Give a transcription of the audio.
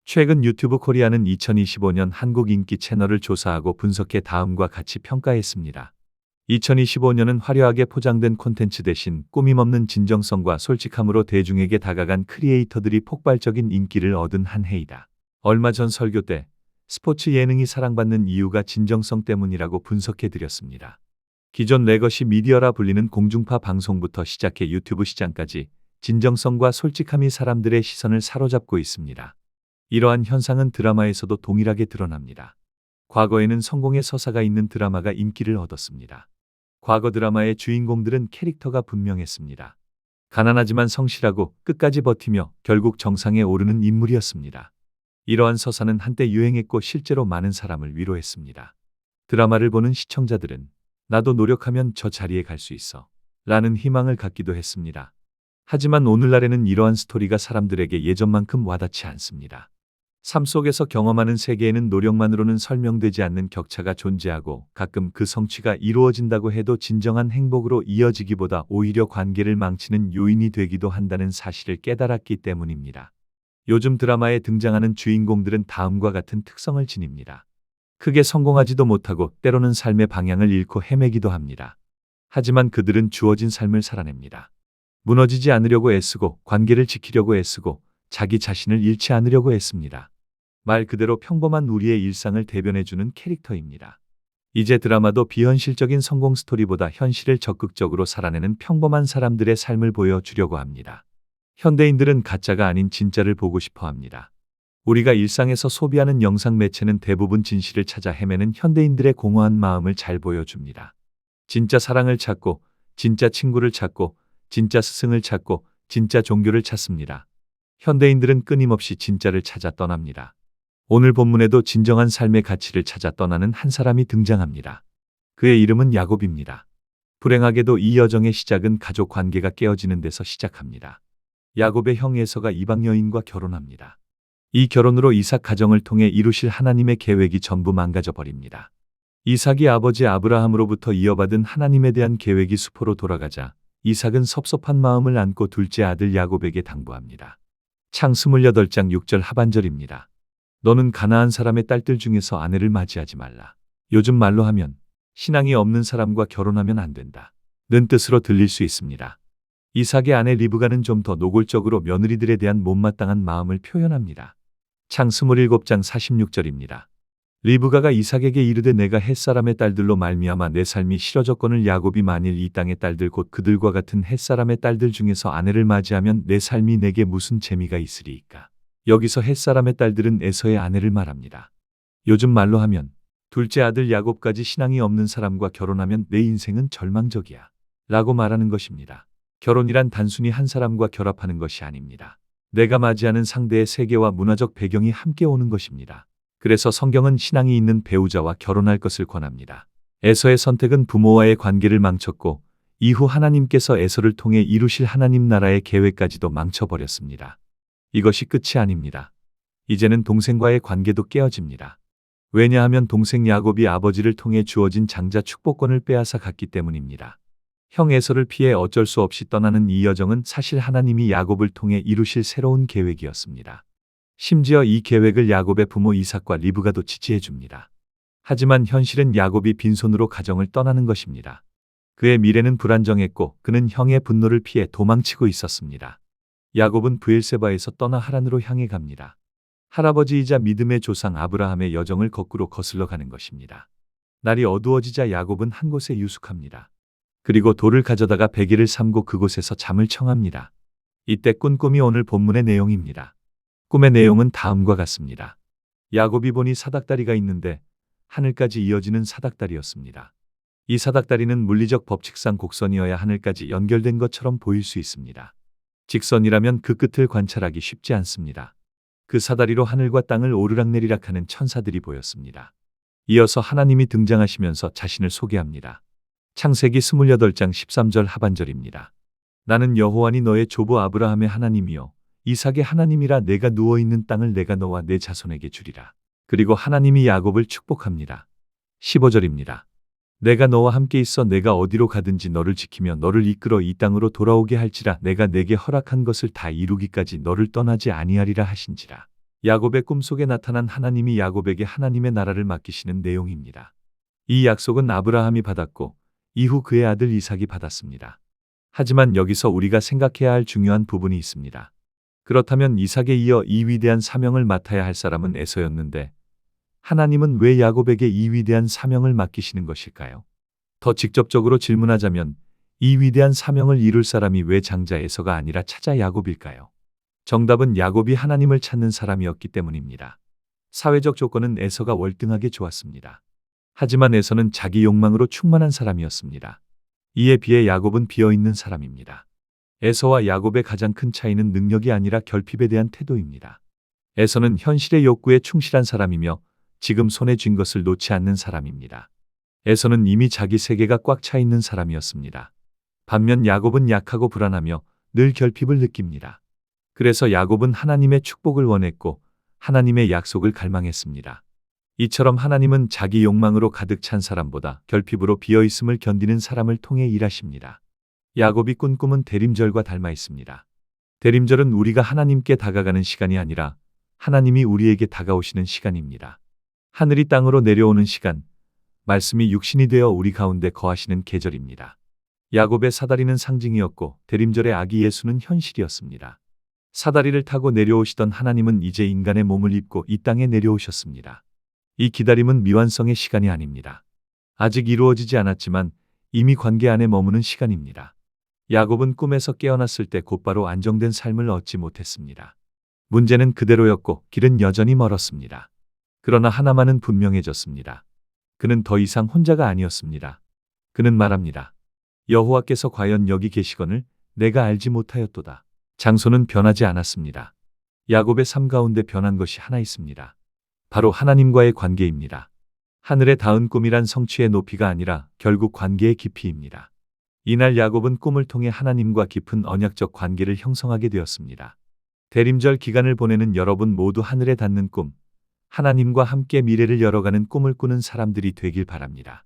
최근 유튜브 코리아는 2025년 한국 인기 채널을 조사하고 분석해 다음과 같이 평가했습니다. 2025년은 화려하게 포장된 콘텐츠 대신 꾸밈 없는 진정성과 솔직함으로 대중에게 다가간 크리에이터들이 폭발적인 인기를 얻은 한 해이다. 얼마 전 설교 때 스포츠 예능이 사랑받는 이유가 진정성 때문이라고 분석해 드렸습니다. 기존 레거시 미디어라 불리는 공중파 방송부터 시작해 유튜브 시장까지 진정성과 솔직함이 사람들의 시선을 사로잡고 있습니다. 이러한 현상은 드라마에서도 동일하게 드러납니다. 과거에는 성공의 서사가 있는 드라마가 인기를 얻었습니다. 과거 드라마의 주인공들은 캐릭터가 분명했습니다. 가난하지만 성실하고 끝까지 버티며 결국 정상에 오르는 인물이었습니다. 이러한 서사는 한때 유행했고 실제로 많은 사람을 위로했습니다. 드라마를 보는 시청자들은 나도 노력하면 저 자리에 갈 수 있어 라는 희망을 갖기도 했습니다. 하지만 오늘날에는 이러한 스토리가 사람들에게 예전만큼 와닿지 않습니다. 삶 속에서 경험하는 세계에는 노력만으로는 설명되지 않는 격차가 존재하고 가끔 그 성취가 이루어진다고 해도 진정한 행복으로 이어지기보다 오히려 관계를 망치는 요인이 되기도 한다는 사실을 깨달았기 때문입니다. 요즘 드라마에 등장하는 주인공들은 다음과 같은 특성을 지닙니다. 크게 성공하지도 못하고 때로는 삶의 방향을 잃고 헤매기도 합니다. 하지만 그들은 주어진 삶을 살아냅니다. 무너지지 않으려고 애쓰고 관계를 지키려고 애쓰고 자기 자신을 잃지 않으려고 애씁니다. 말 그대로 평범한 우리의 일상을 대변해주는 캐릭터입니다. 이제 드라마도 비현실적인 성공 스토리보다 현실을 적극적으로 살아내는 평범한 사람들의 삶을 보여주려고 합니다. 현대인들은 가짜가 아닌 진짜를 보고 싶어 합니다. 우리가 일상에서 소비하는 영상 매체는 대부분 진실을 찾아 헤매는 현대인들의 공허한 마음을 잘 보여줍니다. 진짜 사랑을 찾고, 진짜 친구를 찾고, 진짜 스승을 찾고, 진짜 종교를 찾습니다. 현대인들은 끊임없이 진짜를 찾아 떠납니다. 오늘 본문에도 진정한 삶의 가치를 찾아 떠나는 한 사람이 등장합니다. 그의 이름은 야곱입니다. 불행하게도 이 여정의 시작은 가족 관계가 깨어지는 데서 시작합니다. 야곱의 형 에서가 이방 여인과 결혼합니다. 이 결혼으로 이삭 가정을 통해 이루실 하나님의 계획이 전부 망가져 버립니다. 이삭이 아버지 아브라함으로부터 이어받은 하나님에 대한 계획이 수포로 돌아가자 이삭은 섭섭한 마음을 안고 둘째 아들 야곱에게 당부합니다. 창 28장 6절 하반절입니다. 너는 가나안 사람의 딸들 중에서 아내를 맞이하지 말라. 요즘 말로 하면 신앙이 없는 사람과 결혼하면 안 된다 는 뜻으로 들릴 수 있습니다. 이삭의 아내 리브가는 좀 더 노골적으로 며느리들에 대한 못마땅한 마음을 표현합니다. 창 27장 46절입니다. 리브가가 이삭에게 이르되 내가 햇사람의 딸들로 말미암아 내 삶이 싫어졌거늘 야곱이 만일 이 땅의 딸들 곧 그들과 같은 햇사람의 딸들 중에서 아내를 맞이하면 내 삶이 내게 무슨 재미가 있으리이까. 여기서 햇사람의 딸들은 에서의 아내를 말합니다. 요즘 말로 하면 둘째 아들 야곱까지 신앙이 없는 사람과 결혼하면 내 인생은 절망적이야 라고 말하는 것입니다. 결혼이란 단순히 한 사람과 결합하는 것이 아닙니다. 내가 맞이하는 상대의 세계와 문화적 배경이 함께 오는 것입니다. 그래서 성경은 신앙이 있는 배우자와 결혼할 것을 권합니다. 에서의 선택은 부모와의 관계를 망쳤고 이후 하나님께서 에서를 통해 이루실 하나님 나라의 계획까지도 망쳐버렸습니다. 이것이 끝이 아닙니다. 이제는 동생과의 관계도 깨어집니다. 왜냐하면 동생 야곱이 아버지를 통해 주어진 장자 축복권을 빼앗아 갔기 때문입니다. 형 에서를 피해 어쩔 수 없이 떠나는 이 여정은 사실 하나님이 야곱을 통해 이루실 새로운 계획이었습니다. 심지어 이 계획을 야곱의 부모 이삭과 리브가도 지지해 줍니다. 하지만 현실은 야곱이 빈손으로 가정을 떠나는 것입니다. 그의 미래는 불안정했고 그는 형의 분노를 피해 도망치고 있었습니다. 야곱은 브엘세바에서 떠나 하란으로 향해 갑니다. 할아버지이자 믿음의 조상 아브라함의 여정을 거꾸로 거슬러 가는 것입니다. 날이 어두워지자 야곱은 한 곳에 유숙합니다. 그리고 돌을 가져다가 베개를 삼고 그곳에서 잠을 청합니다. 이때 꾼 꿈이 오늘 본문의 내용입니다. 꿈의 내용은 다음과 같습니다. 야곱이 보니 사닥다리가 있는데 하늘까지 이어지는 사닥다리였습니다. 이 사닥다리는 물리적 법칙상 곡선이어야 하늘까지 연결된 것처럼 보일 수 있습니다. 직선이라면 그 끝을 관찰하기 쉽지 않습니다. 그 사다리로 하늘과 땅을 오르락내리락하는 천사들이 보였습니다. 이어서 하나님이 등장하시면서 자신을 소개합니다. 창세기 28장 13절 하반절입니다. 나는 여호와니 너의 조부 아브라함의 하나님이요 이삭의 하나님이라. 내가 누워있는 땅을 내가 너와 내 자손에게 주리라. 그리고 하나님이 야곱을 축복합니다. 15절입니다. 내가 너와 함께 있어 내가 어디로 가든지 너를 지키며 너를 이끌어 이 땅으로 돌아오게 할지라. 내가 내게 허락한 것을 다 이루기까지 너를 떠나지 아니하리라 하신지라. 야곱의 꿈속에 나타난 하나님이 야곱에게 하나님의 나라를 맡기시는 내용입니다. 이 약속은 아브라함이 받았고 이후 그의 아들 이삭이 받았습니다. 하지만 여기서 우리가 생각해야 할 중요한 부분이 있습니다. 그렇다면 이삭에 이어 이 위대한 사명을 맡아야 할 사람은 에서였는데 하나님은 왜 야곱에게 이 위대한 사명을 맡기시는 것일까요? 더 직접적으로 질문하자면 이 위대한 사명을 이룰 사람이 왜 장자 에서가 아니라 차자 야곱일까요? 정답은 야곱이 하나님을 찾는 사람이었기 때문입니다. 사회적 조건은 에서가 월등하게 좋았습니다. 하지만 에서는 자기 욕망으로 충만한 사람이었습니다. 이에 비해 야곱은 비어있는 사람입니다. 에서와 야곱의 가장 큰 차이는 능력이 아니라 결핍에 대한 태도입니다. 에서는 현실의 욕구에 충실한 사람이며 지금 손에 쥔 것을 놓지 않는 사람입니다. 에서는 이미 자기 세계가 꽉 차 있는 사람이었습니다. 반면 야곱은 약하고 불안하며 늘 결핍을 느낍니다. 그래서 야곱은 하나님의 축복을 원했고 하나님의 약속을 갈망했습니다. 이처럼 하나님은 자기 욕망으로 가득 찬 사람보다 결핍으로 비어있음을 견디는 사람을 통해 일하십니다. 야곱이 꾼 꿈은 대림절과 닮아 있습니다. 대림절은 우리가 하나님께 다가가는 시간이 아니라 하나님이 우리에게 다가오시는 시간입니다. 하늘이 땅으로 내려오는 시간, 말씀이 육신이 되어 우리 가운데 거하시는 계절입니다. 야곱의 사다리는 상징이었고 대림절의 아기 예수는 현실이었습니다. 사다리를 타고 내려오시던 하나님은 이제 인간의 몸을 입고 이 땅에 내려오셨습니다. 이 기다림은 미완성의 시간이 아닙니다. 아직 이루어지지 않았지만 이미 관계 안에 머무는 시간입니다. 야곱은 꿈에서 깨어났을 때 곧바로 안정된 삶을 얻지 못했습니다. 문제는 그대로였고 길은 여전히 멀었습니다. 그러나 하나만은 분명해졌습니다. 그는 더 이상 혼자가 아니었습니다. 그는 말합니다. 여호와께서 과연 여기 계시거늘 내가 알지 못하였도다. 장소는 변하지 않았습니다. 야곱의 삶 가운데 변한 것이 하나 있습니다. 바로 하나님과의 관계입니다. 하늘에 닿은 꿈이란 성취의 높이가 아니라 결국 관계의 깊이입니다. 이날 야곱은 꿈을 통해 하나님과 깊은 언약적 관계를 형성하게 되었습니다. 대림절 기간을 보내는 여러분 모두 하늘에 닿는 꿈, 하나님과 함께 미래를 열어가는 꿈을 꾸는 사람들이 되길 바랍니다.